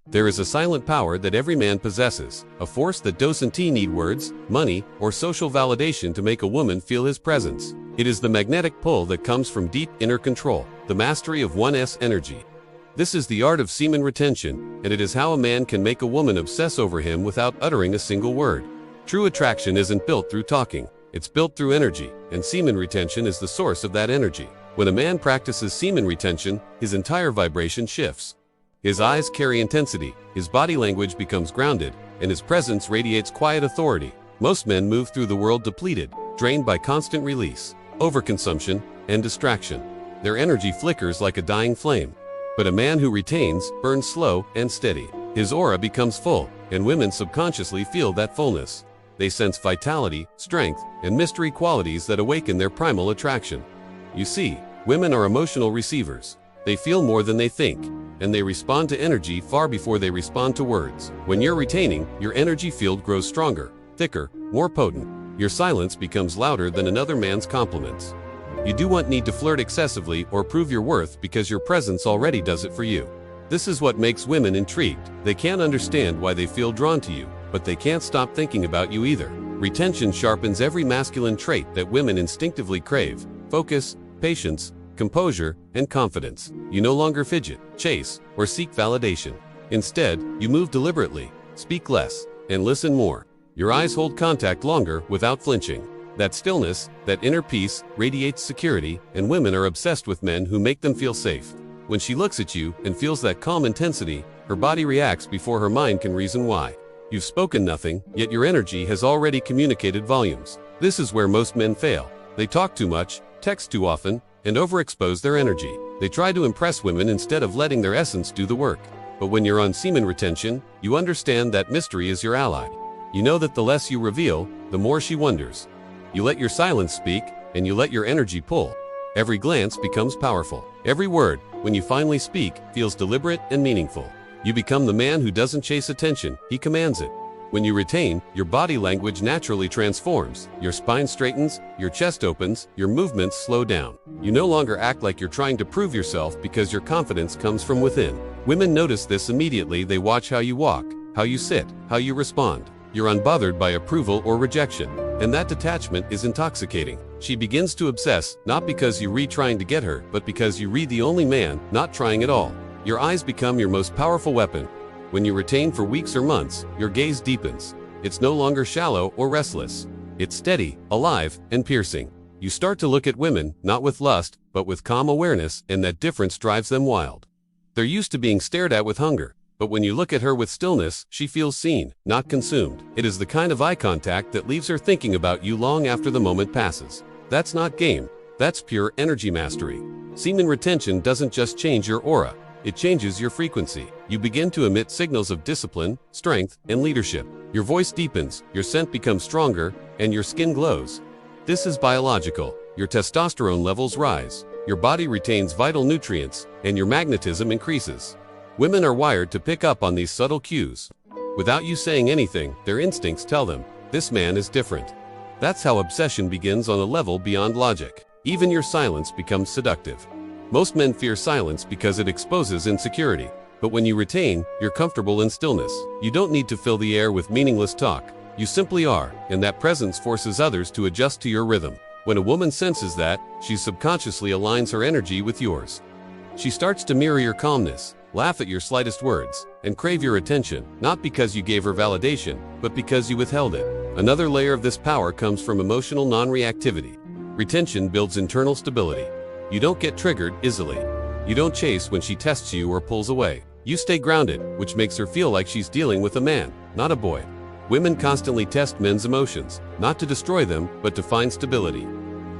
There is a silent power that every man possesses, a force that doesn't need words, money, or social validation to make a woman feel his presence. It is the magnetic pull that comes from deep inner control, the mastery of one's energy. This is the art of semen retention, and it is how a man can make a woman obsess over him without uttering a single word. True attraction isn't built through talking, it's built through energy, and semen retention is the source of that energy. When a man practices semen retention, his entire vibration shifts. His eyes carry intensity, his body language becomes grounded, and his presence radiates quiet authority. Most men move through the world depleted, drained by constant release, overconsumption, and distraction. Their energy flickers like a dying flame. But a man who retains burns slow and steady. His aura becomes full, and women subconsciously feel that fullness. They sense vitality, strength, and mystery qualities that awaken their primal attraction. You see, women are emotional receivers. They feel more than they think, and they respond to energy far before they respond to words. When you're retaining, your energy field grows stronger, thicker, more potent. Your silence becomes louder than another man's compliments. You don't need to flirt excessively or prove your worth because your presence already does it for you. This is what makes women intrigued. They can't understand why they feel drawn to you, but they can't stop thinking about you either. Retention sharpens every masculine trait that women instinctively crave: focus, patience, composure, and confidence. You no longer fidget, chase, or seek validation. Instead, you move deliberately, speak less, and listen more. Your eyes hold contact longer without flinching. That stillness, that inner peace, radiates security, and women are obsessed with men who make them feel safe. When she looks at you and feels that calm intensity, her body reacts before her mind can reason why. You've spoken nothing, yet your energy has already communicated volumes. This is where most men fail. They talk too much, text too often, and overexpose their energy. They try to impress women instead of letting their essence do the work. But when you're on semen retention, you understand that mystery is your ally. You know that the less you reveal, the more she wonders. You let your silence speak, and you let your energy pull. Every glance becomes powerful. Every word, when you finally speak, feels deliberate and meaningful. You become the man who doesn't chase attention, he commands it. When you retain, your body language naturally transforms. Your spine straightens, your chest opens, your movements slow down. You no longer act like you're trying to prove yourself because your confidence comes from within. Women notice this immediately. They watch how you walk, how you sit, how you respond. You're unbothered by approval or rejection, and that detachment is intoxicating. She begins to obsess, not because you read trying to get her, but because you read the only man, not trying at all. Your eyes become your most powerful weapon. When you retain for weeks or months, your gaze deepens. It's no longer shallow or restless. It's steady, alive, and piercing. You start to look at women, not with lust, but with calm awareness, and that difference drives them wild. They're used to being stared at with hunger, but when you look at her with stillness, she feels seen, not consumed. It is the kind of eye contact that leaves her thinking about you long after the moment passes. That's not game. That's pure energy mastery. Semen retention doesn't just change your aura. It changes your frequency. You begin to emit signals of discipline, strength, and leadership. Your voice deepens, your scent becomes stronger, and your skin glows. This is biological. Your testosterone levels rise. Your body retains vital nutrients, and your magnetism increases. Women are wired to pick up on these subtle cues. Without you saying anything, their instincts tell them, this man is different. That's how obsession begins on a level beyond logic. Even your silence becomes seductive. Most men fear silence because it exposes insecurity. But when you retain, you're comfortable in stillness. You don't need to fill the air with meaningless talk. You simply are, and that presence forces others to adjust to your rhythm. When a woman senses that, she subconsciously aligns her energy with yours. She starts to mirror your calmness, laugh at your slightest words, and crave your attention, not because you gave her validation, but because you withheld it. Another layer of this power comes from emotional non-reactivity. Retention builds internal stability. You don't get triggered easily. You don't chase when she tests you or pulls away. You stay grounded, which makes her feel like she's dealing with a man, not a boy. Women constantly test men's emotions, not to destroy them, but to find stability.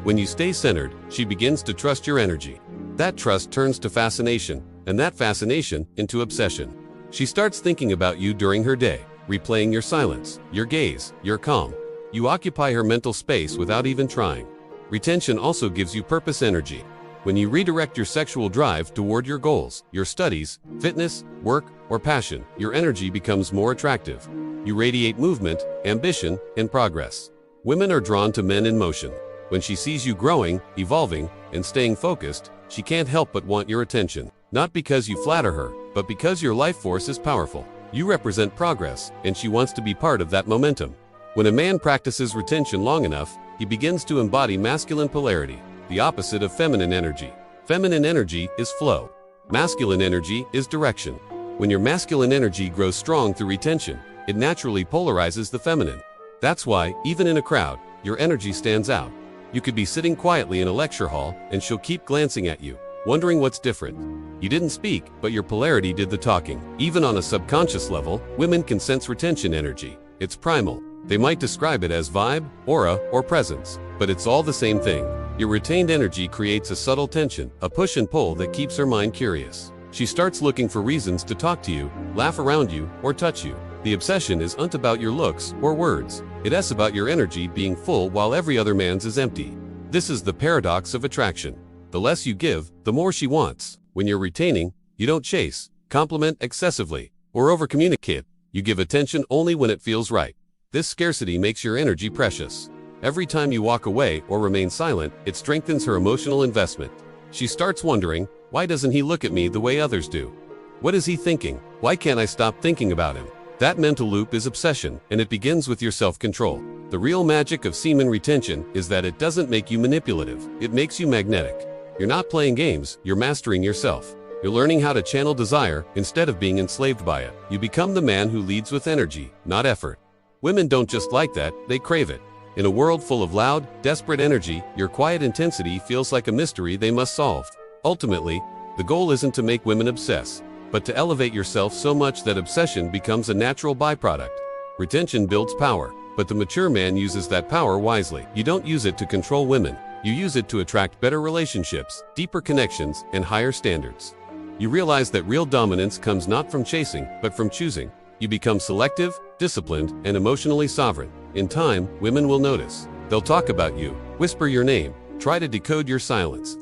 When you stay centered, she begins to trust your energy. That trust turns to fascination, and that fascination into obsession. She starts thinking about you during her day, replaying your silence, your gaze, your calm. You occupy her mental space without even trying. Retention also gives you purpose energy. When you redirect your sexual drive toward your goals, your studies, fitness, work, or passion, your energy becomes more attractive. You radiate movement, ambition, and progress. Women are drawn to men in motion. When she sees you growing, evolving, and staying focused, she can't help but want your attention. Not because you flatter her, but because your life force is powerful. You represent progress, and she wants to be part of that momentum. When a man practices retention long enough, he begins to embody masculine polarity, the opposite of feminine energy. Feminine energy is flow. Masculine energy is direction. When your masculine energy grows strong through retention, it naturally polarizes the feminine. That's why, even in a crowd, your energy stands out. You could be sitting quietly in a lecture hall, and she'll keep glancing at you, wondering what's different. You didn't speak, but your polarity did the talking. Even on a subconscious level, women can sense retention energy. It's primal. They might describe it as vibe, aura, or presence, but it's all the same thing. Your retained energy creates a subtle tension, a push and pull that keeps her mind curious. She starts looking for reasons to talk to you, laugh around you, or touch you. The obsession isn't about your looks or words. It's about your energy being full while every other man's is empty. This is the paradox of attraction. The less you give, the more she wants. When you're retaining, you don't chase, compliment excessively, or overcommunicate. You give attention only when it feels right. This scarcity makes your energy precious. Every time you walk away or remain silent, it strengthens her emotional investment. She starts wondering, why doesn't he look at me the way others do? What is he thinking? Why can't I stop thinking about him? That mental loop is obsession, and it begins with your self-control. The real magic of semen retention is that it doesn't make you manipulative. It makes you magnetic. You're not playing games, you're mastering yourself. You're learning how to channel desire instead of being enslaved by it. You become the man who leads with energy, not effort. Women don't just like that, they crave it. In a world full of loud, desperate energy, your quiet intensity feels like a mystery they must solve. Ultimately, the goal isn't to make women obsess, but to elevate yourself so much that obsession becomes a natural byproduct. Retention builds power, but the mature man uses that power wisely. You don't use it to control women. You use it to attract better relationships, deeper connections, and higher standards. You realize that real dominance comes not from chasing, but from choosing. You become selective, disciplined, and emotionally sovereign. In time, women will notice. They'll talk about you, whisper your name, try to decode your silence.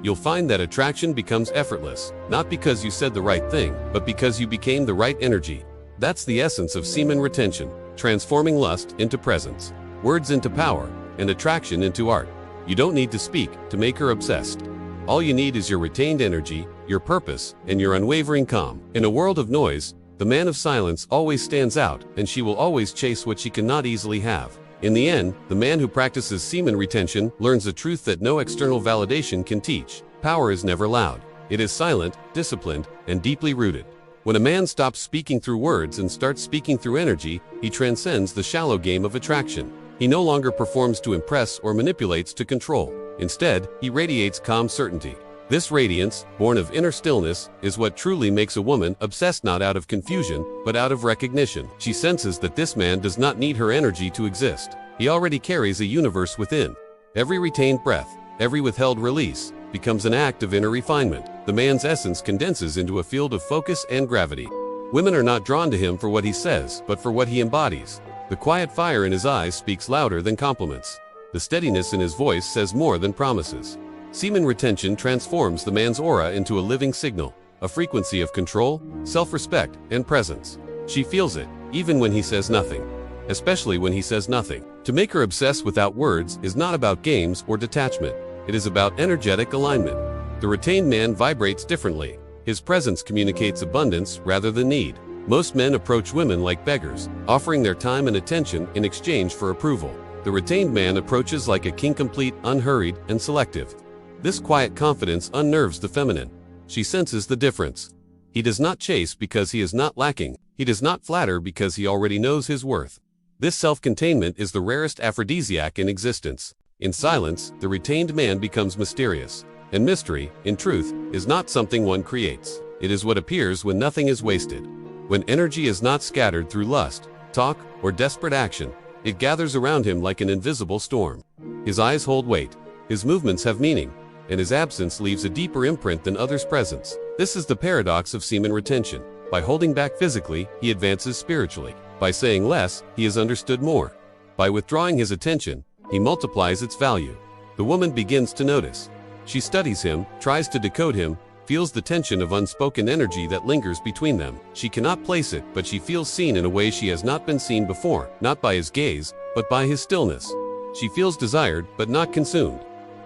You'll find that attraction becomes effortless, not because you said the right thing, but because you became the right energy. That's the essence of semen retention, transforming lust into presence, words into power, and attraction into art. You don't need to speak to make her obsessed. All you need is your retained energy, your purpose, and your unwavering calm. In a world of noise, the man of silence always stands out, and she will always chase what she cannot easily have. In the end, the man who practices semen retention learns a truth that no external validation can teach. Power is never loud. It is silent, disciplined, and deeply rooted. When a man stops speaking through words and starts speaking through energy, he transcends the shallow game of attraction. He no longer performs to impress or manipulates to control. Instead, he radiates calm certainty. This radiance, born of inner stillness, is what truly makes a woman obsessed, not out of confusion, but out of recognition. She senses that this man does not need her energy to exist. He already carries a universe within. Every retained breath, every withheld release, becomes an act of inner refinement. The man's essence condenses into a field of focus and gravity. Women are not drawn to him for what he says, but for what he embodies. The quiet fire in his eyes speaks louder than compliments. The steadiness in his voice says more than promises. Semen retention transforms the man's aura into a living signal, a frequency of control, self-respect, and presence. She feels it, even when he says nothing. Especially when he says nothing. To make her obsess without words is not about games or detachment. It is about energetic alignment. The retained man vibrates differently. His presence communicates abundance rather than need. Most men approach women like beggars, offering their time and attention in exchange for approval. The retained man approaches like a king, complete, unhurried, and selective. This quiet confidence unnerves the feminine. She senses the difference. He does not chase because he is not lacking. He does not flatter because he already knows his worth. This self-containment is the rarest aphrodisiac in existence. In silence, the retained man becomes mysterious. And mystery, in truth, is not something one creates. It is what appears when nothing is wasted. When energy is not scattered through lust, talk, or desperate action, it gathers around him like an invisible storm. His eyes hold weight. His movements have meaning. And his absence leaves a deeper imprint than others' presence. This is the paradox of semen retention. By holding back physically, he advances spiritually. By saying less, he is understood more. By withdrawing his attention, he multiplies its value. The woman begins to notice. She studies him, tries to decode him, feels the tension of unspoken energy that lingers between them. She cannot place it, but she feels seen in a way she has not been seen before, not by his gaze, but by his stillness. She feels desired, but not consumed.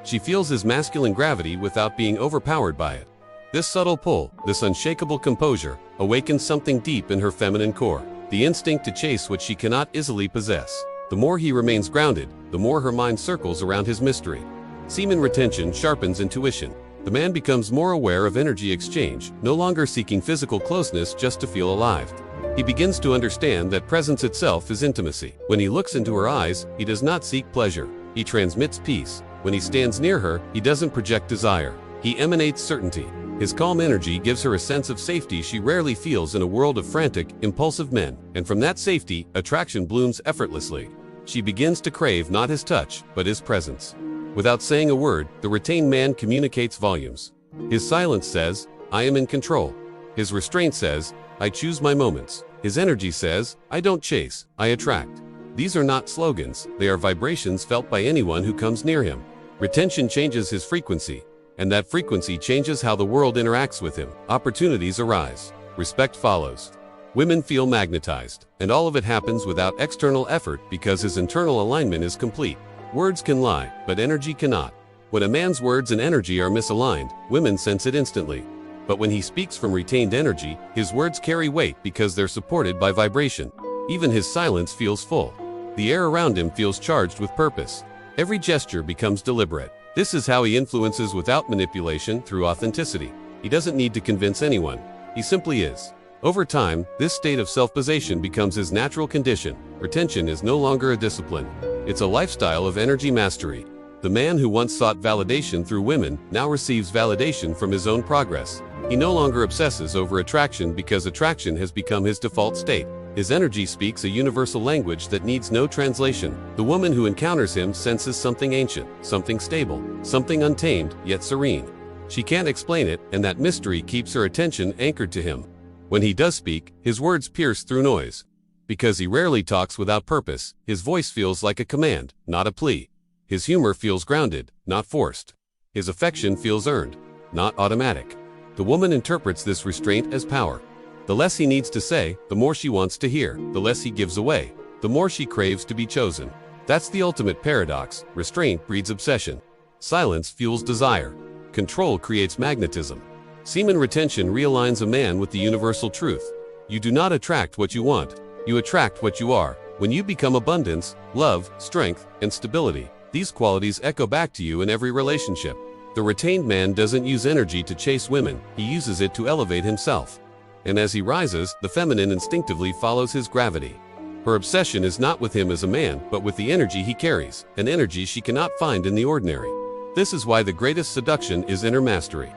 She feels his masculine gravity without being overpowered by it. This subtle pull, this unshakable composure, awakens something deep in her feminine core, the instinct to chase what she cannot easily possess. The more he remains grounded, the more her mind circles around his mystery. Semen retention sharpens intuition. The man becomes more aware of energy exchange, no longer seeking physical closeness just to feel alive. He begins to understand that presence itself is intimacy. When he looks into her eyes, he does not seek pleasure. He transmits peace. When he stands near her, he doesn't project desire. He emanates certainty. His calm energy gives her a sense of safety she rarely feels in a world of frantic, impulsive men. And from that safety, attraction blooms effortlessly. She begins to crave not his touch, but his presence. Without saying a word, the retained man communicates volumes. His silence says, I am in control. His restraint says, I choose my moments. His energy says, I don't chase, I attract. These are not slogans, they are vibrations felt by anyone who comes near him. Retention changes his frequency, and that frequency changes how the world interacts with him. Opportunities arise. Respect follows. Women feel magnetized, and all of it happens without external effort because his internal alignment is complete. Words can lie, but energy cannot. When a man's words and energy are misaligned, women sense it instantly. But when he speaks from retained energy, his words carry weight because they're supported by vibration. Even his silence feels full. The air around him feels charged with purpose. Every gesture becomes deliberate. This is how he influences without manipulation, through authenticity. He doesn't need to convince anyone. He simply is. Over time, this state of self-possession becomes his natural condition. Retention is no longer a discipline. It's a lifestyle of energy mastery. The man who once sought validation through women now receives validation from his own progress. He no longer obsesses over attraction because attraction has become his default state. His energy speaks a universal language that needs no translation. The woman who encounters him senses something ancient, something stable, something untamed, yet serene. She can't explain it, and that mystery keeps her attention anchored to him. When he does speak, his words pierce through noise. Because he rarely talks without purpose, his voice feels like a command, not a plea. His humor feels grounded, not forced. His affection feels earned, not automatic. The woman interprets this restraint as power. The less he needs to say, the more she wants to hear. The less he gives away, the more she craves to be chosen. That's the ultimate paradox. Restraint breeds obsession. Silence fuels desire. Control creates magnetism. Semen retention realigns a man with the universal truth. You do not attract what you want. You attract what you are. When you become abundance, love, strength, and stability, these qualities echo back to you in every relationship. The retained man doesn't use energy to chase women. He uses it to elevate himself. And as he rises, the feminine instinctively follows his gravity. Her obsession is not with him as a man, but with the energy he carries, an energy she cannot find in the ordinary. This is why the greatest seduction is inner mastery.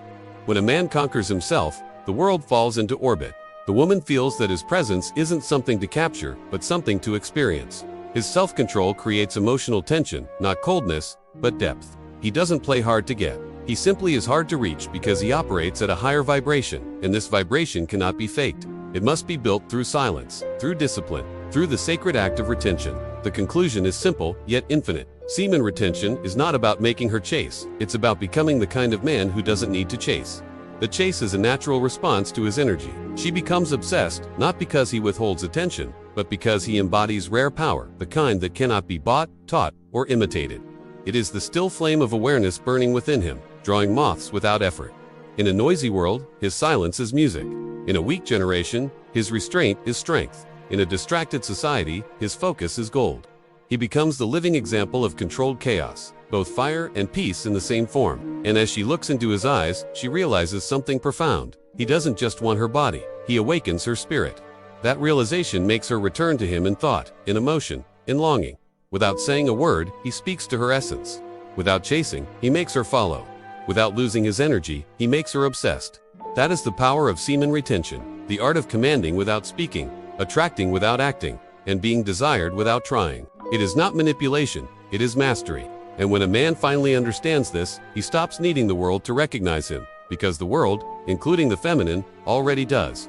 When a man conquers himself, the world falls into orbit. The woman feels that his presence isn't something to capture, but something to experience. His self-control creates emotional tension, not coldness, but depth. He doesn't play hard to get. He simply is hard to reach because he operates at a higher vibration, and this vibration cannot be faked. It must be built through silence, through discipline, through the sacred act of retention. The conclusion is simple, yet infinite. Semen retention is not about making her chase. It's about becoming the kind of man who doesn't need to chase. The chase is a natural response to his energy. She becomes obsessed, not because he withholds attention, but because he embodies rare power, the kind that cannot be bought, taught, or imitated. It is the still flame of awareness burning within him, drawing moths without effort. In a noisy world, his silence is music. In a weak generation, his restraint is strength. In a distracted society, his focus is gold. He becomes the living example of controlled chaos, both fire and peace in the same form. And as she looks into his eyes, she realizes something profound. He doesn't just want her body, he awakens her spirit. That realization makes her return to him in thought, in emotion, in longing. Without saying a word, he speaks to her essence. Without chasing, he makes her follow. Without losing his energy, he makes her obsessed. That is the power of semen retention, the art of commanding without speaking, attracting without acting, and being desired without trying. It is not manipulation, it is mastery. And when a man finally understands this, he stops needing the world to recognize him, because the world, including the feminine, already does.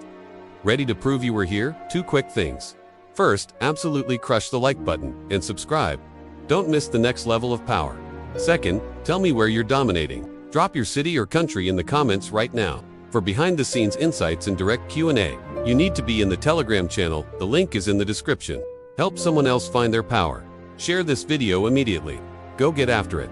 Ready to prove you were here? 2 quick things. First, absolutely crush the like button and subscribe. Don't miss the next level of power. Second, tell me where you're dominating. Drop your city or country in the comments right now. For behind-the-scenes insights and direct Q&A, you need to be in the Telegram channel. The link is in the description. Help someone else find their power. Share this video immediately. Go get after it.